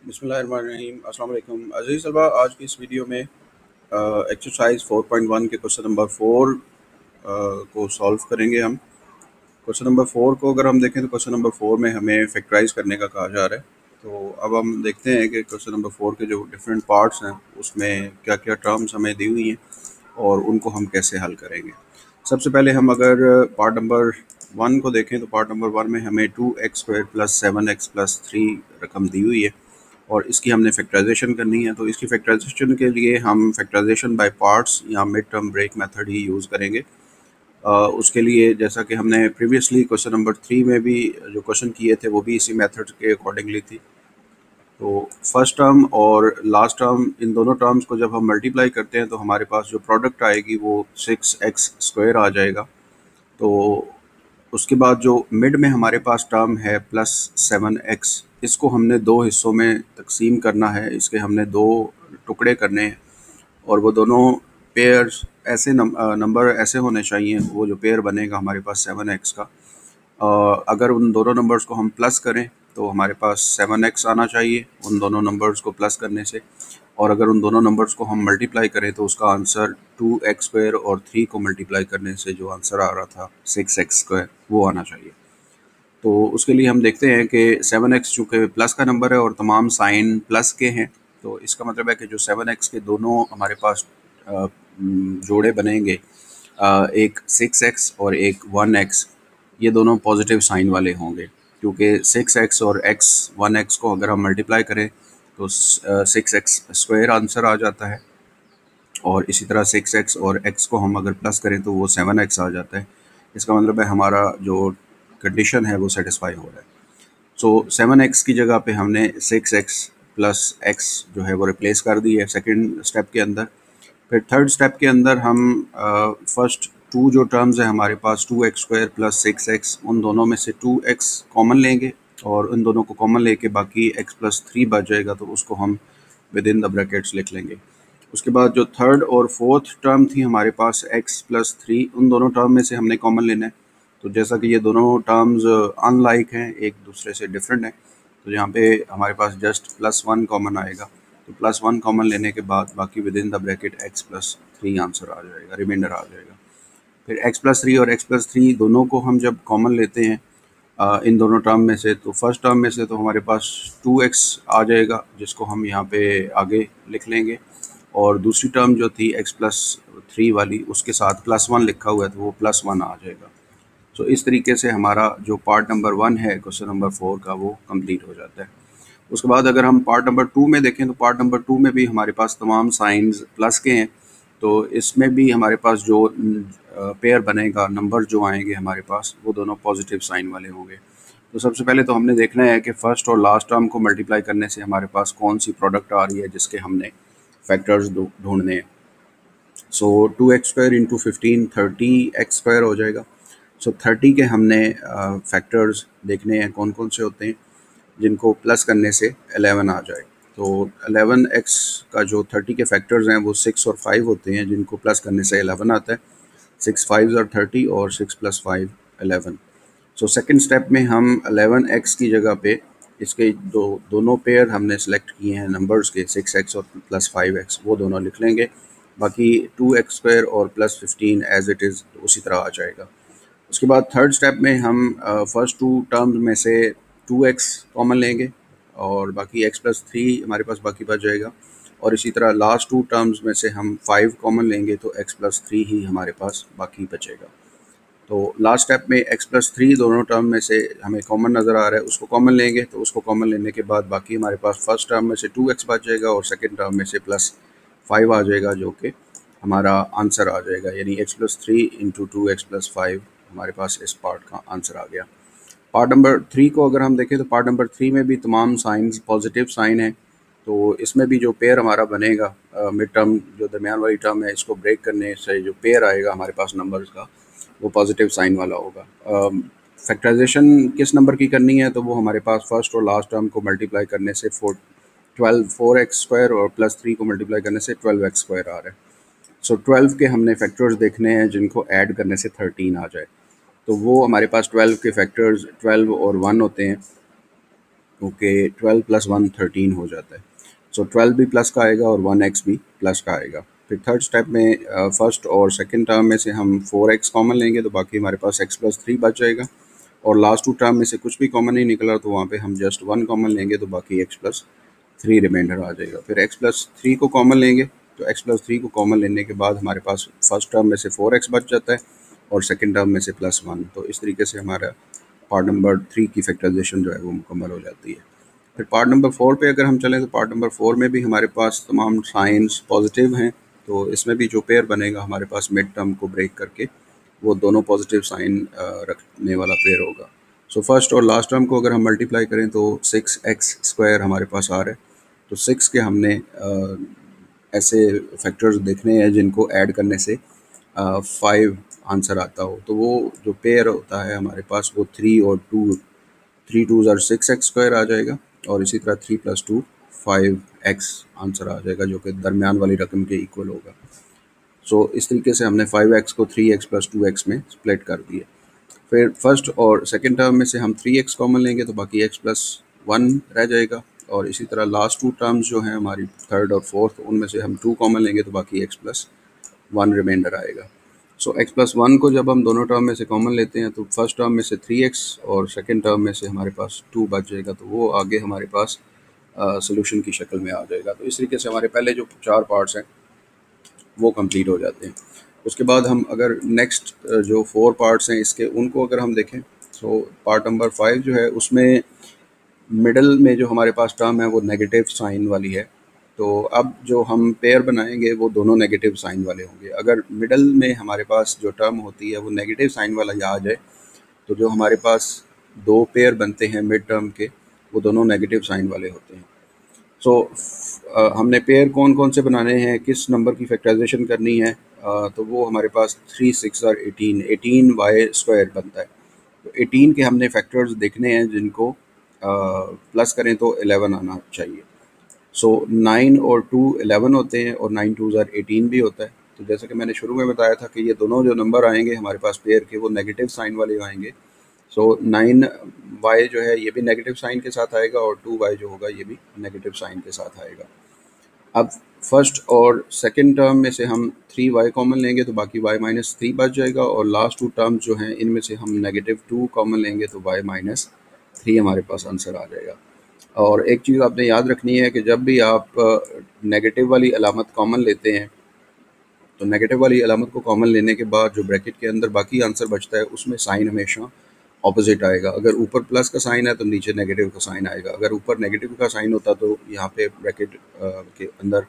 बिस्मिल्लाहिर्रहमानिर्रहीम। अस्सलाम वालेकुम अज़ीज़ तलबा, आज की इस वीडियो में एक्सरसाइज 4.1 के क्वेश्चन नंबर 4 को सॉल्व करेंगे हम। क्वेश्चन नंबर 4 को अगर हम देखें तो क्वेश्चन नंबर 4 में हमें फैक्टराइज करने का कहा जा रहा है। तो अब हम देखते हैं कि क्वेश्चन नंबर 4 के जो डिफरेंट पार्ट्स हैं उसमें क्या क्या टर्म्स हमें दी हुई हैं और उनको हम कैसे हल करेंगे। सबसे पहले हम अगर पार्ट नंबर 1 को देखें तो पार्ट नंबर 1 में हमें 2x² + 7x + 3 रकम दी हुई है और इसकी हमने फैक्टराइजेशन करनी है। तो इसकी फैक्टराइजेशन के लिए हम फैक्टराइजेशन बाय पार्ट्स या मिड टर्म ब्रेक मेथड ही यूज़ करेंगे। उसके लिए जैसा कि हमने प्रीवियसली क्वेश्चन नंबर 3 में भी जो क्वेश्चन किए थे वो भी इसी मेथड के अकॉर्डिंगली थी। तो फर्स्ट टर्म और लास्ट टर्म, इन दोनों टर्म्स को जब हम मल्टीप्लाई करते हैं तो हमारे पास जो प्रोडक्ट आएगी वो 6x² आ जाएगा। तो उसके बाद जो मिड में हमारे पास टर्म है +7x, इसको हमने दो हिस्सों में तकसीम करना है, इसके हमने दो टुकड़े करने हैं और वो दोनों पेयर्स ऐसे नंबर ऐसे होने चाहिए, वो जो पेयर बनेगा हमारे पास 7x का, अगर उन दोनों नंबर्स को हम प्लस करें तो हमारे पास 7x आना चाहिए उन दोनों नंबर्स को प्लस करने से, और अगर उन दोनों नंबर्स को हम मल्टीप्लाई करें तो उसका आंसर 2x² और 3 को मल्टीप्लाई करने से जो आंसर आ रहा था 6x² वो आना चाहिए। तो उसके लिए हम देखते हैं कि 7x चूँकि प्लस का नंबर है और तमाम साइन प्लस के हैं, तो इसका मतलब है कि जो 7x के दोनों हमारे पास जोड़े बनेंगे, एक 6x और एक 1x, ये दोनों पॉजिटिव साइन वाले होंगे क्योंकि 6x और 1x को अगर हम मल्टीप्लाई करें तो 6x² आंसर आ जाता है, और इसी तरह 6x और x को हम अगर प्लस करें तो वो 7x आ जाता है। इसका मतलब है हमारा जो कंडीशन है वो सेटिस्फाई हो रहा है। सो 7x की जगह पे हमने 6x + x जो है वो रिप्लेस कर दी है सेकंड स्टेप के अंदर। फिर थर्ड स्टेप के अंदर हम फर्स्ट टू जो टर्म्स है हमारे पास 2x² + 6x, उन दोनों में से 2x कॉमन लेंगे और उन दोनों को कॉमन लेके बाकी x + 3 बच जाएगा, तो उसको हम विद इन द ब्रैकेट्स लिख लेंगे। उसके बाद जो थर्ड और फोर्थ टर्म थी हमारे पास x + 3, उन दोनों टर्म में से हमने कॉमन लेना है। तो जैसा कि ये दोनों टर्म्स अनलाइक हैं, एक दूसरे से डिफरेंट हैं, तो यहाँ पे हमारे पास जस्ट +1 कॉमन आएगा। तो +1 कॉमन लेने के बाद बाकी within the bracket x + 3 answer आ जाएगा, रिमाइंडर आ जाएगा। फिर x + 3 और x + 3 दोनों को हम जब कॉमन लेते हैं इन दोनों टर्म में से, तो फर्स्ट टर्म में से तो हमारे पास 2x आ जाएगा जिसको हम यहाँ पे आगे लिख लेंगे, और दूसरी टर्म जो थी x + 3 वाली उसके साथ +1 लिखा हुआ है तो वो +1 आ जाएगा। तो इस तरीके से हमारा जो पार्ट नंबर 1 है क्वेश्चन नंबर 4 का वो कंप्लीट हो जाता है। उसके बाद अगर हम पार्ट नंबर 2 में देखें तो पार्ट नंबर 2 में भी हमारे पास तमाम साइंस प्लस के हैं। तो इसमें भी हमारे पास जो पेयर बनेगा, नंबर जो आएंगे हमारे पास वो दोनों पॉजिटिव साइन वाले होंगे। तो सबसे पहले तो हमने देखना है कि फर्स्ट और लास्ट टर्म को मल्टीप्लाई करने से हमारे पास कौन सी प्रोडक्ट आ रही है जिसके हमने फैक्टर्स ढूंढने हैं। सो 2x² × 15 30x² हो जाएगा। सो 30 के हमने फैक्टर्स देखने हैं कौन कौन से होते हैं जिनको प्लस करने से 11 आ जाए। तो 11x का जो 30 के फैक्टर्स हैं वो 6 और 5 होते हैं जिनको प्लस करने से 11 आता है। 6 5s are 30 और 6 + 5 11। सो सेकंड स्टेप में हम 11x की जगह पे इसके दोनों पेयर हमने सेलेक्ट किए हैं नंबर्स के, 6x और +5x, वो दोनों लिख लेंगे। बाकी 2x² और +15 एज इट इज़ उसी तरह आ जाएगा। उसके बाद थर्ड स्टेप में हम फर्स्ट टू टर्म्स में से 2x कॉमन लेंगे और बाकी x + 3 हमारे पास बाकी बच जाएगा, और इसी तरह लास्ट टू टर्म्स में से हम 5 कॉमन लेंगे तो x + 3 ही हमारे पास बाकी बचेगा। तो लास्ट स्टेप में x + 3 दोनों टर्म में से हमें कॉमन नज़र आ रहा है, उसको कॉमन लेंगे, तो उसको कॉमन लेने के बाद बाकी हमारे पास फर्स्ट टर्म में से 2x बच जाएगा और सेकेंड टर्म में से +5 आ जाएगा जो कि हमारा आंसर आ जाएगा, यानी x + 3 × 2x + 5 हमारे पास इस पार्ट का आंसर आ गया। पार्ट नंबर 3 को अगर हम देखें तो पार्ट नंबर 3 में भी तमाम साइंस पॉजिटिव साइन है। तो इसमें भी जो पेयर हमारा बनेगा, मिड टर्म जो दरमियान वाली टर्म है, इसको ब्रेक करने से जो पेयर आएगा हमारे पास नंबर्स का वो पॉजिटिव साइन वाला होगा। फैक्टराइजेशन किस नंबर की करनी है, तो वो हमारे पास फर्स्ट और लास्ट टर्म को मल्टीप्लाई करने से 4x² और +3 को मल्टीप्लाई करने से 12x² आ रहा है। सो 12 के हमने फैक्टर्स देखने हैं जिनको ऐड करने से 13 आ जाए। तो वो हमारे पास 12 के फैक्टर्स 12 और 1 होते हैं। ओके 12 प्लस 1 13 हो जाता है। सो 12 भी प्लस का आएगा और 1x भी प्लस का आएगा। फिर थर्ड स्टेप में फर्स्ट और सेकंड टर्म में से हम 4x कॉमन लेंगे तो बाकी हमारे पास x प्लस 3 बच जाएगा। और लास्ट टू टर्म में से कुछ भी कॉमन नहीं निकला तो वहाँ पे हम जस्ट 1 कॉमन लेंगे तो बाकी x प्लस 3 रिमाइंडर आ जाएगा। फिर x प्लस 3 को कॉमन लेंगे तो x प्लस 3 को कॉमन लेने के बाद हमारे पास फर्स्ट टर्म में से 4x बच जाता है और सेकंड टर्म में से प्लस 1। तो इस तरीके से हमारा पार्ट नंबर 3 की फैक्टराइजेशन जो है वो मुकम्मल हो जाती है। फिर पार्ट नंबर 4 पे अगर हम चलें तो पार्ट नंबर 4 में भी हमारे पास तमाम साइंस पॉजिटिव हैं। तो इसमें भी जो पेयर बनेगा हमारे पास मिड टर्म को ब्रेक करके वो दोनों पॉजिटिव साइन रखने वाला पेयर होगा। सो फर्स्ट और लास्ट टर्म को अगर हम मल्टीप्लाई करें तो 6x² हमारे पास आ रहा है। तो 6 के हमने ऐसे फैक्टर्स देखने हैं जिनको ऐड करने से 5 आंसर आता हो। तो वो जो पेयर होता है हमारे पास वो 3 और 2, 3 2s आर 6x² आ जाएगा और इसी तरह 3 प्लस 2 5x आंसर आ जाएगा जो कि दरमियान वाली रकम के इक्वल होगा। सो इस तरीके से हमने 5x को 3x प्लस 2x में स्प्लिट कर दिया। फिर फर्स्ट और सेकंड टर्म में से हम 3x कॉमन लेंगे तो बाकी x प्लस 1 रह जाएगा। और इसी तरह लास्ट टू टर्म्स जो हैं हमारी थर्ड और फोर्थ उनमें से हम 2 कॉमन लेंगे तो बाकी x प्लस 1 रिमाइंडर आएगा। सो x प्लस 1 को जब हम दोनों टर्म में से कॉमन लेते हैं तो फर्स्ट टर्म में से 3x और सेकंड टर्म में से हमारे पास 2 बच जाएगा। तो वो आगे हमारे पास सोल्यूशन की शक्ल में आ जाएगा। तो इस तरीके से हमारे पहले जो 4 पार्ट्स हैं वो कंप्लीट हो जाते हैं। उसके बाद हम अगर नेक्स्ट जो 4 पार्ट्स हैं इसके उनको अगर हम देखें तो पार्ट नंबर 5 जो है उसमें मिडल में जो हमारे पास टर्म है वो नेगेटिव साइन वाली है। तो अब जो हम पेयर बनाएंगे वो दोनों नेगेटिव साइन वाले होंगे। अगर मिडल में हमारे पास जो टर्म होती है वो नेगेटिव साइन वाला आ जाए तो जो हमारे पास 2 पेयर बनते हैं मिड टर्म के वो दोनों नेगेटिव साइन वाले होते हैं। सो हमने पेयर कौन कौन से बनाने हैं, किस नंबर की फैक्टराइजेशन करनी है, तो वो हमारे पास 3 6 और 18 बनता है। तो 18 के हमने फैक्टर्स देखने हैं जिनको प्लस करें तो 11 आना चाहिए। सो 9 और 2 11 होते हैं और 9 2s आर 18 भी होता है। तो जैसा कि मैंने शुरू में बताया था कि ये दोनों जो नंबर आएंगे हमारे पास पेयर के वो नेगेटिव साइन वाले आएंगे। सो 9y जो है ये भी नेगेटिव साइन के साथ आएगा और 2y जो होगा ये भी नेगेटिव साइन के साथ आएगा। अब फर्स्ट और सेकंड टर्म में से हम 3y कॉमन लेंगे तो बाकी y माइनस 3 बच जाएगा और लास्ट 2 टर्म्स जो हैं इनमें से हम नेगेटिव 2 कॉमन लेंगे तो y माइनस 3 हमारे पास आंसर आ जाएगा। और एक चीज़ आपने याद रखनी है कि जब भी आप नेगेटिव वाली अलामत कॉमन लेते हैं तो नेगेटिव वाली अलामत को कॉमन लेने के बाद जो ब्रैकेट के अंदर बाकी आंसर बचता है उसमें साइन हमेशा ऑपोजिट आएगा। अगर ऊपर प्लस का साइन है तो नीचे नेगेटिव का साइन आएगा। अगर ऊपर नेगेटिव का साइन होता तो यहाँ पे ब्रैकेट के अंदर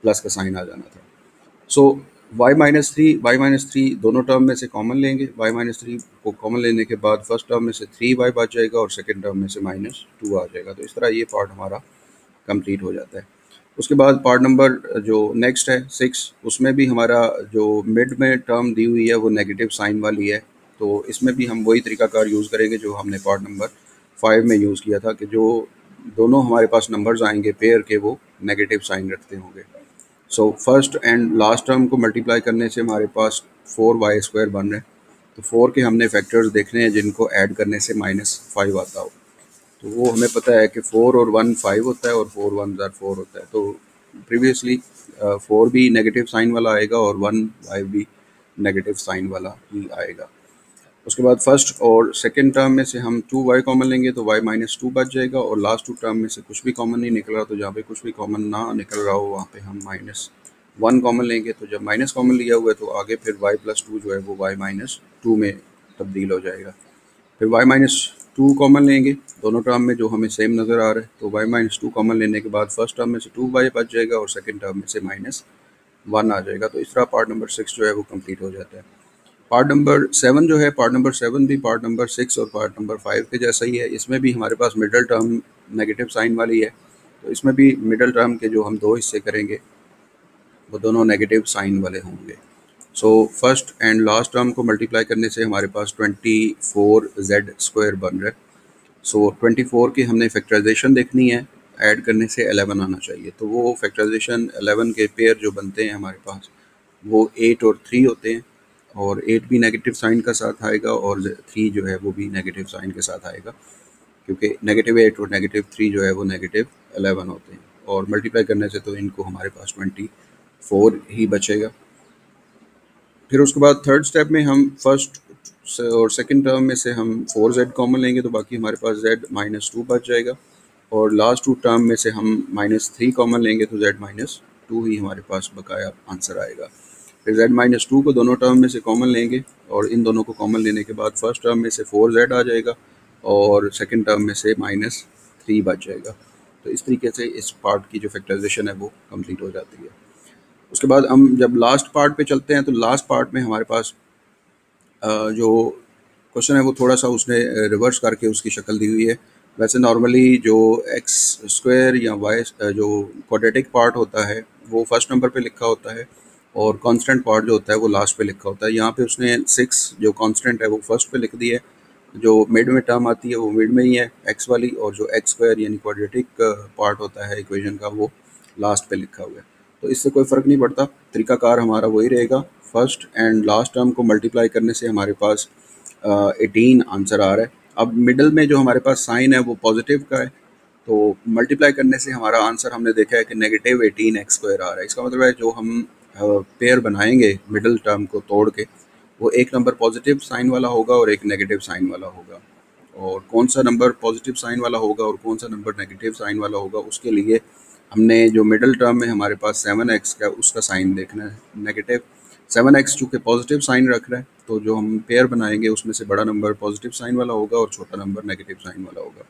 प्लस का साइन आ जाना था। सो y-3 दोनों टर्म में से कॉमन लेंगे। y-3 को कॉमन लेने के बाद फर्स्ट टर्म में से 3y बच जाएगा और सेकंड टर्म में से -2 आ जाएगा। तो इस तरह ये पार्ट हमारा कंप्लीट हो जाता है। उसके बाद पार्ट नंबर जो नेक्स्ट है 6 उसमें भी हमारा जो मिड में टर्म दी हुई है वो नेगेटिव साइन वाली है। तो इसमें भी हम वही तरीकाकार यूज़ करेंगे जो हमने पार्ट नंबर 5 में यूज़ किया था कि जो दोनों हमारे पास नंबर्स आएंगे पेयर के वो नेगेटिव साइन रखते होंगे। So first and last term को मल्टीप्लाई करने से हमारे पास 4y² बन रहे हैं। तो 4 के हमने फैक्टर्स देखने हैं जिनको ऐड करने से -5 आता हो। तो वो हमें पता है कि 4 और 1 5 होता है और 4 1s आर 4 होता है। तो प्रीवियसली 4 भी नेगेटिव साइन वाला आएगा और 1 5 भी नेगेटिव साइन वाला ही आएगा। उसके बाद फर्स्ट और सेकंड टर्म में से हम 2y कॉमन लेंगे तो y -2 बच जाएगा और लास्ट 2 टर्म में से कुछ भी कॉमन नहीं निकल रहा तो जहाँ पे कुछ भी कॉमन ना निकल रहा हो वहाँ पे हम -1 कॉमन लेंगे। तो जब माइनस कॉमन लिया हुआ है तो आगे फिर y+2 जो है वो y -2 में तब्दील हो जाएगा। फिर y-2 कॉमन लेंगे दोनों टर्म में जो हमें सेम नज़र आ रहा है। तो y-2 कॉमन लेने के बाद फर्स्ट टर्म में से 2y बच जाएगा और सेकंड टर्म में से -1 आ जाएगा। तो इस तरह पार्ट नंबर 6 जो है वो कंप्लीट हो जाता है। पार्ट नंबर 7 जो है पार्ट नंबर 7 भी पार्ट नंबर 6 और पार्ट नंबर 5 के जैसा ही है। इसमें भी हमारे पास मिडल टर्म नेगेटिव साइन वाली है। तो इसमें भी मिडल टर्म के जो हम 2 हिस्से करेंगे वो दोनों नेगेटिव साइन वाले होंगे। So first and last term को मल्टीप्लाई करने से हमारे पास 24z² बन रहा है। सो 24 की हमने फैक्टराइजेशन देखनी है, ऐड करने से 11 आना चाहिए। तो वो फैक्टराइजेशन 11 के पेयर जो बनते हैं हमारे पास वो 8 और 3 होते हैं और 8 भी नेगेटिव साइन का साथ आएगा और 3 जो है वो भी नेगेटिव साइन के साथ आएगा। क्योंकि -8 और -3 जो है वो -11 होते हैं, और मल्टीप्लाई करने से तो इनको हमारे पास 24 ही बचेगा। फिर उसके बाद थर्ड स्टेप में हम फर्स्ट और सेकंड टर्म में से हम 4z कॉमन लेंगे तो बाकी हमारे पास z -2 बच जाएगा, और लास्ट टू टर्म में से हम -3 कॉमन लेंगे तो z -2 ही हमारे पास बकाया आंसर आएगा। फिर z -2 को दोनों टर्म में से कॉमन लेंगे, और इन दोनों को कॉमन लेने के बाद फर्स्ट टर्म में से 4z आ जाएगा और सेकंड टर्म में से -3 बच जाएगा। तो इस तरीके से इस पार्ट की जो फैक्टराइजेशन है वो कंप्लीट हो जाती है। उसके बाद हम जब लास्ट पार्ट पे चलते हैं तो लास्ट पार्ट में हमारे पास जो क्वेश्चन है वो थोड़ा सा उसने रिवर्स करके उसकी शक्ल दी हुई है। वैसे नॉर्मली जो एक्स स्क्वायर या वाई जो क्वाड्रेटिक पार्ट होता है वो फर्स्ट नंबर पे लिखा होता है, और कांस्टेंट पार्ट जो होता है वो लास्ट पे लिखा होता है। यहाँ पे उसने 6 जो कांस्टेंट है वो फर्स्ट पे लिख दी है, जो मिड में टर्म आती है वो मिड में ही है एक्स वाली, और जो एक्स स्क्वायर यानी क्वाड्रेटिक पार्ट होता है इक्वेशन का वो लास्ट पे लिखा हुआ है। तो इससे कोई फ़र्क नहीं पड़ता, तरीकाकार हमारा वही रहेगा। फर्स्ट एंड लास्ट टर्म को मल्टीप्लाई करने से हमारे पास 18 आंसर आ रहा है। अब मिडल में जो हमारे पास साइन है वो पॉजिटिव का है, तो मल्टीप्लाई करने से हमारा आंसर हमने देखा है कि -18x² आ रहा है। इसका मतलब है जो हम पेयर बनाएंगे मिडल टर्म को तोड़ के, वो एक नंबर पॉजिटिव साइन वाला होगा और एक नेगेटिव साइन वाला होगा। और कौन सा नंबर पॉजिटिव साइन वाला होगा और कौन सा नंबर नेगेटिव साइन वाला होगा, उसके लिए हमने जो मिडल टर्म में हमारे पास 7x का उसका साइन देखना है नेगेटिव। 7x चूँकि पॉजिटिव साइन रख रहा है, तो जो हम पेयर बनाएंगे उसमें से बड़ा नंबर पॉजिटिव साइन वाला होगा और छोटा नंबर नेगेटिव साइन वाला होगा।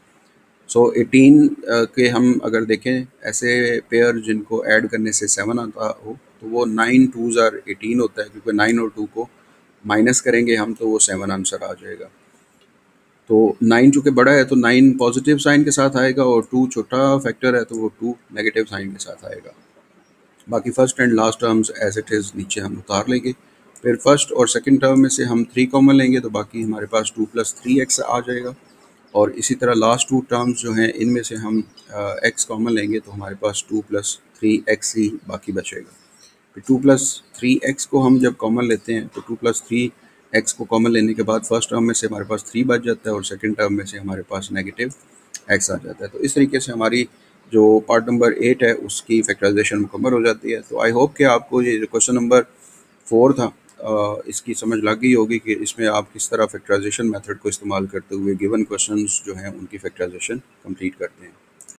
सो 18 के हम अगर देखें ऐसे पेयर जिनको ऐड करने से 7 आता हो, तो वो 9 2s are 18 होता है, क्योंकि 9 और 2 को माइनस करेंगे हम तो वो 7 आंसर आ जाएगा। तो 9 चूँकि बड़ा है तो 9 पॉजिटिव साइन के साथ आएगा, और 2 छोटा फैक्टर है तो वो 2 नेगेटिव साइन के साथ आएगा। बाकी first and last terms as it is नीचे हम उतार लेंगे। फिर फर्स्ट और सेकंड टर्म में से हम 3 कॉमन लेंगे तो बाकी हमारे पास 2 + 3x आ जाएगा, और इसी तरह लास्ट टू टर्म्स जो हैं इनमें से हम x कॉमन लेंगे तो हमारे पास 2 + 3x ही बाकी बचेगा। फिर 2 + 3x को हम जब कॉमन लेते हैं तो 2 + 3x को कॉमन लेने के बाद फर्स्ट टर्म में से हमारे पास 3 बच जाता है, और सेकंड टर्म में से हमारे पास -x आ जाता है। तो इस तरीके से हमारी जो पार्ट नंबर 8 है उसकी फैक्टराइजेशन मुकम्मल हो जाती है। तो आई होप कि आपको ये जो क्वेश्चन नंबर 4 था इसकी समझ लग गई होगी कि इसमें आप किस तरह फैक्टराइजेशन मेथड को इस्तेमाल करते हुए गिवन क्वेश्चंस जो हैं उनकी फैक्टराइजेशन कंप्लीट करते हैं।